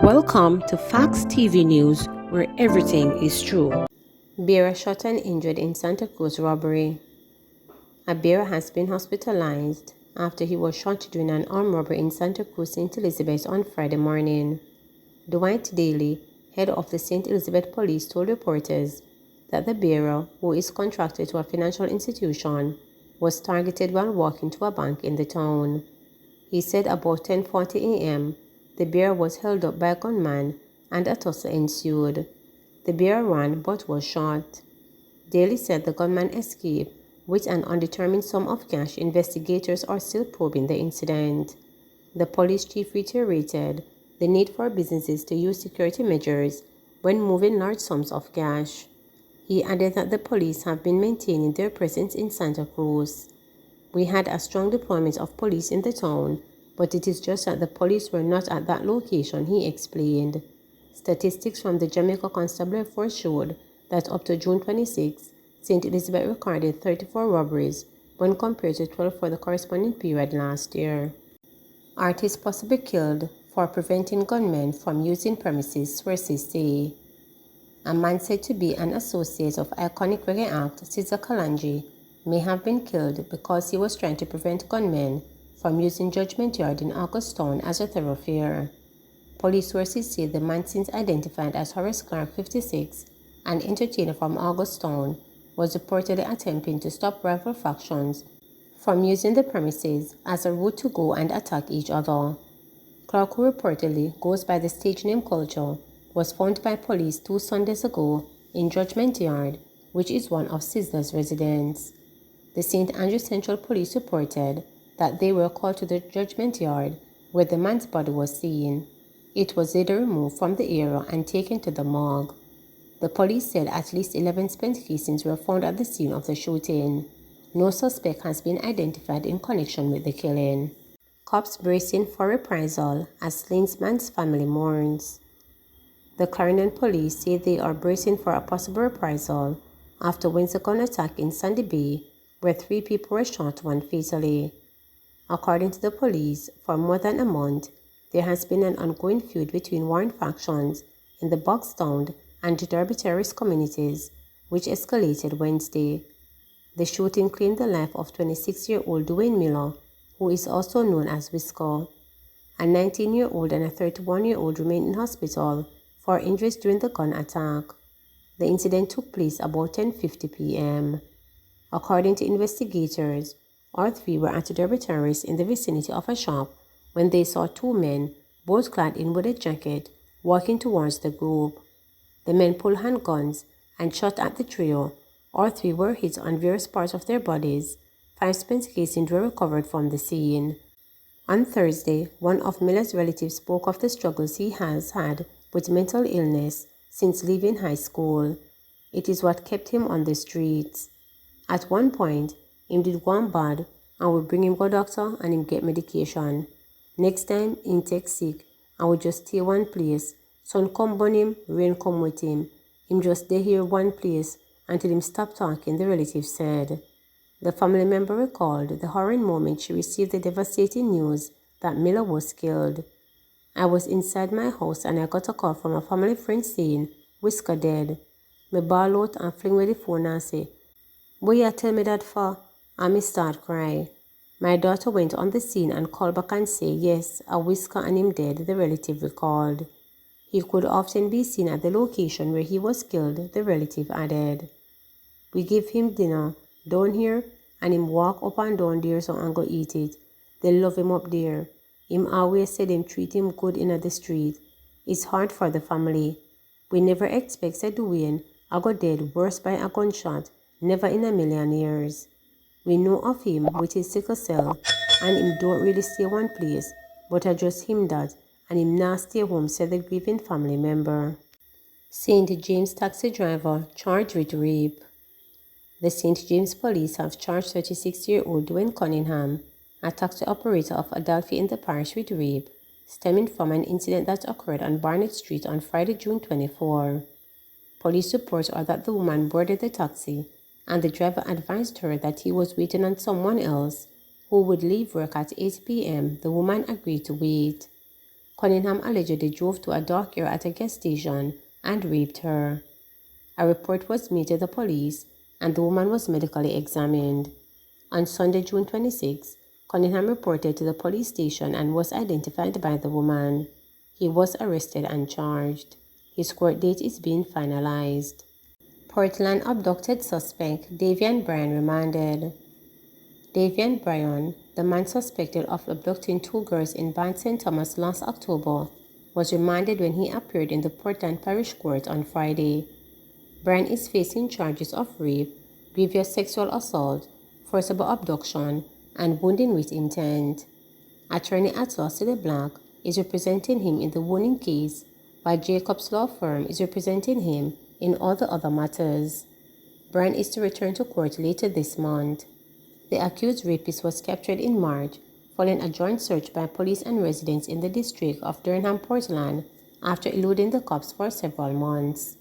Welcome to Facts TV News, where everything is true. Bearer shot and injured in Santa Cruz robbery. A bearer has been hospitalized after he was shot during an armed robbery in Santa Cruz, St. Elizabeth on Friday morning. Dwight Daly, head of the St. Elizabeth Police, told reporters that the bearer, who is contracted to a financial institution, was targeted while walking to a bank in the town. He said about 10:40 a.m., the bearer was held up by a gunman and a tussle ensued. The bearer ran but was shot. Daly said the gunman escaped with an undetermined sum of cash. Investigators are still probing the incident. The police chief reiterated the need for businesses to use security measures when moving large sums of cash. He added that the police have been maintaining their presence in Santa Cruz. "We had a strong deployment of police in the town, but it is just that the police were not at that location," he explained. Statistics from the Jamaica Constabulary Force showed that up to June 26, St. Elizabeth recorded 34 robberies when compared to 12 for the corresponding period last year. Artiste possibly killed for preventing gunmen from using premises, sources say. A man said to be an associate of iconic reggae act Caesar Kalanji may have been killed because he was trying to prevent gunmen from using Judgment Yard in Augustown as a thoroughfare. Police sources say the man, since identified as Horace Clark, 56, an entertainer from Augustown, was reportedly attempting to stop rival factions from using the premises as a route to go and attack each other. Clark, who reportedly goes by the stage name Culture, was found by police 2 Sundays ago in Judgment Yard, which is one of Caesar's residence. The St. Andrews Central Police reported that they were called to the Judgment Yard where the man's body was seen. It was later removed from the area and taken to the morgue. The police said at least 11 spent casings were found at the scene of the shooting. No suspect has been identified in connection with the killing. Cops bracing for reprisal as slain man's family mourns. The Clarendon police say they are bracing for a possible reprisal after Wednesday's gun attack in Sandy Bay, where 3 people were shot, 1 fatally. According to the police, for more than a month, there has been an ongoing feud between warring factions in the Boxtown and Derby terrorist communities, which escalated Wednesday. The shooting claimed the life of 26-year-old Dwayne Miller, who is also known as Whisker. A 19-year-old and a 31-year-old remain in hospital for injuries during the gun attack. The incident took place about 10:50 p.m. According to investigators, all 3 were anti-Derby terrorists in the vicinity of a shop when they saw 2 men, both clad in hooded jackets, walking towards the group. The men pulled handguns and shot at the trio. All 3 were hit on various parts of their bodies. 5 spent casings were recovered from the scene. On Thursday, one of Miller's relatives spoke of the struggles he has had with mental illness since leaving high school. It is what kept him on the streets. At one point, him did go bad and would bring him go doctor and him get medication. Next time, him take sick and would just stay one place. Sun come burn him, rain come with him. Him just stay here one place until him stop talking, the relative said. The family member recalled the horrid moment she received the devastating news that Miller was killed. "I was inside my house and I got a call from a family friend saying, 'Whisker dead.' Me bawl out and fling away the phone and say, 'What you tell me that for?' And me start cry. My daughter went on the scene and called back and say, 'Yes, a Whisker and him dead,' the relative recalled. He could often be seen at the location where he was killed, the relative added. We give him dinner down here and him walk up and down there so and go eat it. They love him up there. Him always said him treat him good in the street. It's hard for the family. We never expect said Dwayne I go dead worse by a gunshot, never in a million years. We know of him with his sickle cell and him don't really stay one place, but I just him that and him not stay home," said the grieving family member. St. James taxi driver charged with rape. The St. James police have charged 36-year-old Dwayne Cunningham, a taxi operator of Adelphi in the parish, with rape, stemming from an incident that occurred on Barnett Street on Friday, June 24. Police reports are that the woman boarded the taxi and the driver advised her that he was waiting on someone else who would leave work at 8 p.m. The woman agreed to wait. Cunningham allegedly drove to a dark area at a gas station and raped her. A report was made to the police and the woman was medically examined. On Sunday, June 26, Cunningham reported to the police station and was identified by the woman. He was arrested and charged. His court date is being finalized. Portland abducted suspect Davian Bryan remanded. Davian Bryan, the man suspected of abducting 2 girls in Ban St. Thomas last October, was remanded when he appeared in the Portland Parish Court on Friday. Bryan is facing charges of rape, grievous sexual assault, forcible abduction, and wounding with intent. Attorney at-law Cedar Black is representing him in the wounding case, while Jacobs Law Firm is representing him in all the other matters. Bryan is to return to court later this month. The accused rapist was captured in March following a joint search by police and residents in the district of Durham, Portland, after eluding the cops for several months.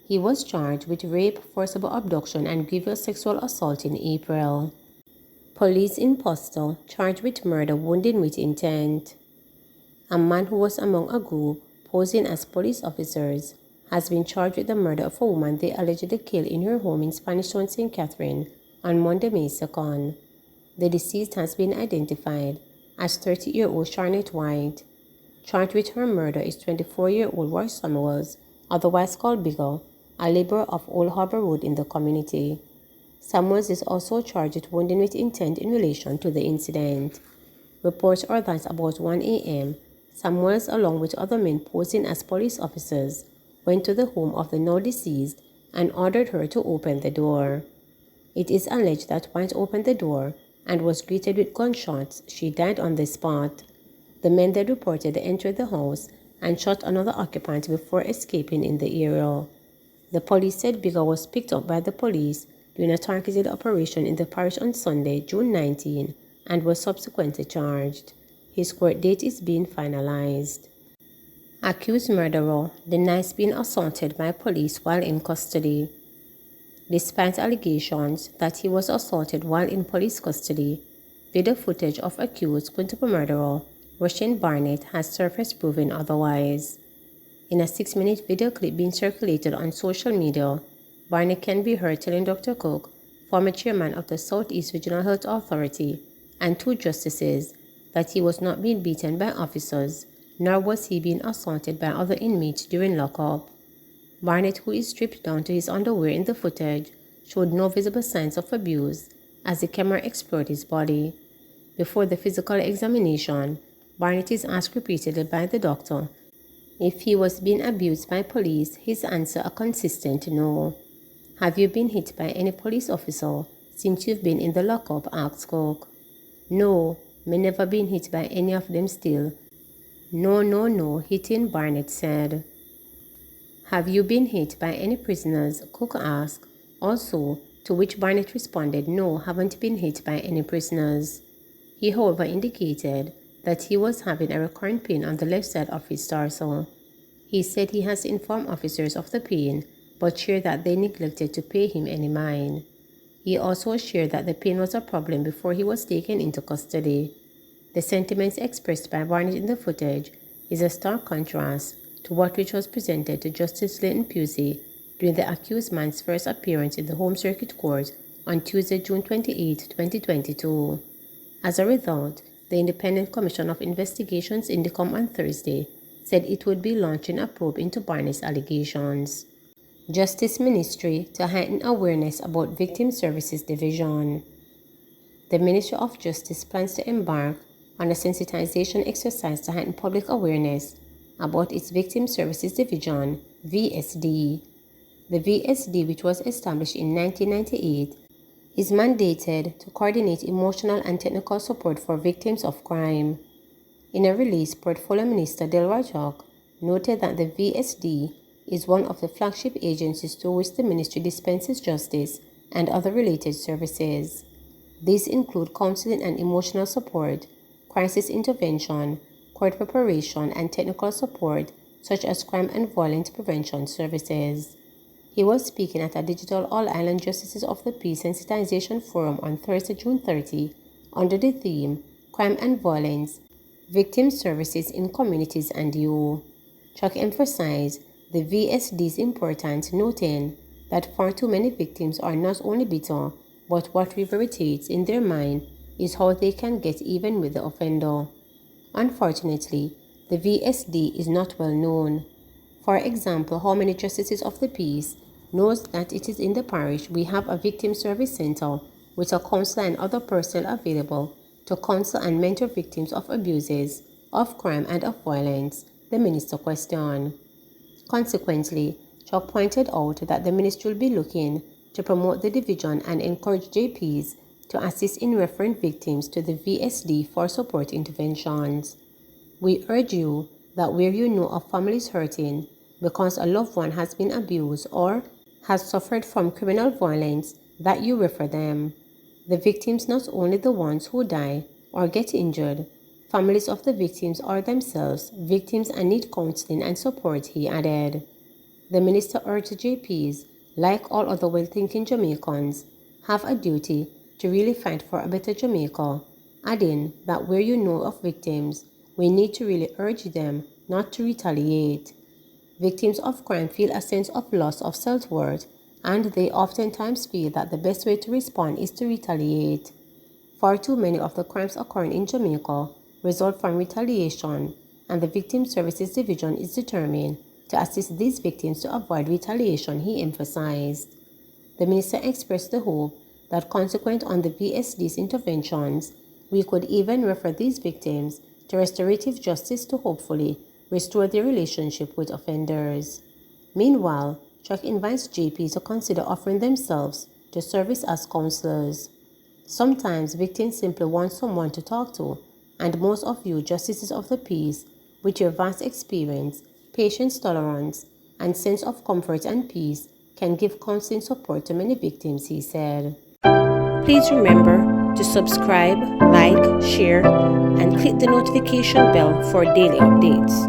He was charged with rape, forcible abduction, and grievous sexual assault in April. Police in Postal charged with murder, wounding with intent. A man who was among a group posing as police officers has been charged with the murder of a woman they allegedly killed in her home in Spanish Town, St. Catherine, on Monday, May 2nd. The deceased has been identified as 30-year-old Charlotte White. Charged with her murder is 24-year-old Roy Samuels, otherwise called Bigger, a laborer of Old Harbor Road in the community. Samuels is also charged with wounding with intent in relation to the incident. Reports are that about 1 a.m., Samuels, along with other men posing as police officers, went to the home of the now deceased and ordered her to open the door. It is alleged that White opened the door and was greeted with gunshots. She died on the spot. The men then reportedly entered the house and shot another occupant before escaping in the area. The police said Bigger was picked up by the police during a targeted operation in the parish on Sunday, June 19, and was subsequently charged. His court date is being finalized. Accused murderer denies being assaulted by police while in custody. Despite allegations that he was assaulted while in police custody, video footage of accused quintuple murderer Rushing Barnett has surfaced proving otherwise. In a 6-minute video clip being circulated on social media, Barnett can be heard telling Dr. Cook, former chairman of the Southeast Regional Health Authority, and 2 justices, that he was not being beaten by officers, nor was he being assaulted by other inmates during lockup. Barnett, who is stripped down to his underwear in the footage, showed no visible signs of abuse as the camera explored his body. Before the physical examination, Barnett is asked repeatedly by the doctor if he was being abused by police. His answer a consistent no. Have you been hit by any police officer since you've been in the lockup? Asked Cook. No, me never been hit by any of them still. No, hitting, Barnett said. Have you been hit by any prisoners? Cook asked, also, to which Barnett responded, no, haven't been hit by any prisoners. He, however, indicated that he was having a recurrent pain on the left side of his torso. He said he has informed officers of the pain, but shared that they neglected to pay him any mind. He also shared that the pain was a problem before he was taken into custody. The sentiments expressed by Barnett in the footage is a stark contrast to which was presented to Justice Leighton Pusey during the accused man's first appearance in the Home Circuit Court on Tuesday, June 28, 2022. As a result, the Independent Commission of Investigations Indicom on Thursday said it would be launching a probe into Barnett's allegations. Justice Ministry to heighten awareness about Victim Services Division. The Ministry of Justice plans to embark on a sensitization exercise to heighten public awareness about its Victim Services Division, VSD. The VSD, which was established in 1998, is mandated to coordinate emotional and technical support for victims of crime. In a release, Portfolio Minister Delroy Chalk noted that the VSD is one of the flagship agencies to which the ministry dispenses justice and other related services. These include counseling and emotional support, crisis intervention, court preparation, and technical support such as crime and violence prevention services. He was speaking at a digital All-Island Justices of the Peace Sensitization Forum on Thursday, June 30, under the theme Crime and Violence, victim services in communities and youth. Chuck emphasized the VSD's importance, noting that far too many victims are not only bitter, but what reverberates in their mind is how they can get even with the offender. Unfortunately, the VSD is not well known. For example, how many justices of the peace knows that it is in the parish we have a victim service center with a counselor and other personnel available to counsel and mentor victims of abuses, of crime and of violence, the minister questioned. Consequently, Chuck pointed out that the ministry will be looking to promote the division and encourage JPs to assist in referring victims to the VSD for support interventions. We urge you that where you know of families hurting because a loved one has been abused or has suffered from criminal violence, that you refer them. The victims not only the ones who die or get injured, families of the victims are themselves victims and need counseling and support, he added. The minister urged JPs, like all other well-thinking Jamaicans, have a duty to really fight for a better Jamaica, adding that where you know of victims, we need to really urge them not to retaliate. Victims of crime feel a sense of loss of self-worth, and they oftentimes feel that the best way to respond is to retaliate. Far too many of the crimes occurring in Jamaica result from retaliation, and the Victim Services Division is determined to assist these victims to avoid retaliation, he emphasized. The minister expressed the hope that consequent on the VSD's interventions, we could even refer these victims to restorative justice to hopefully restore their relationship with offenders. Meanwhile, Chuck invites JP to consider offering themselves to service as counselors. Sometimes victims simply want someone to talk to, and most of you justices of the peace, with your vast experience, patience, tolerance, and sense of comfort and peace, can give counseling support to many victims, he said. Please remember to subscribe, like, share, and click the notification bell for daily updates.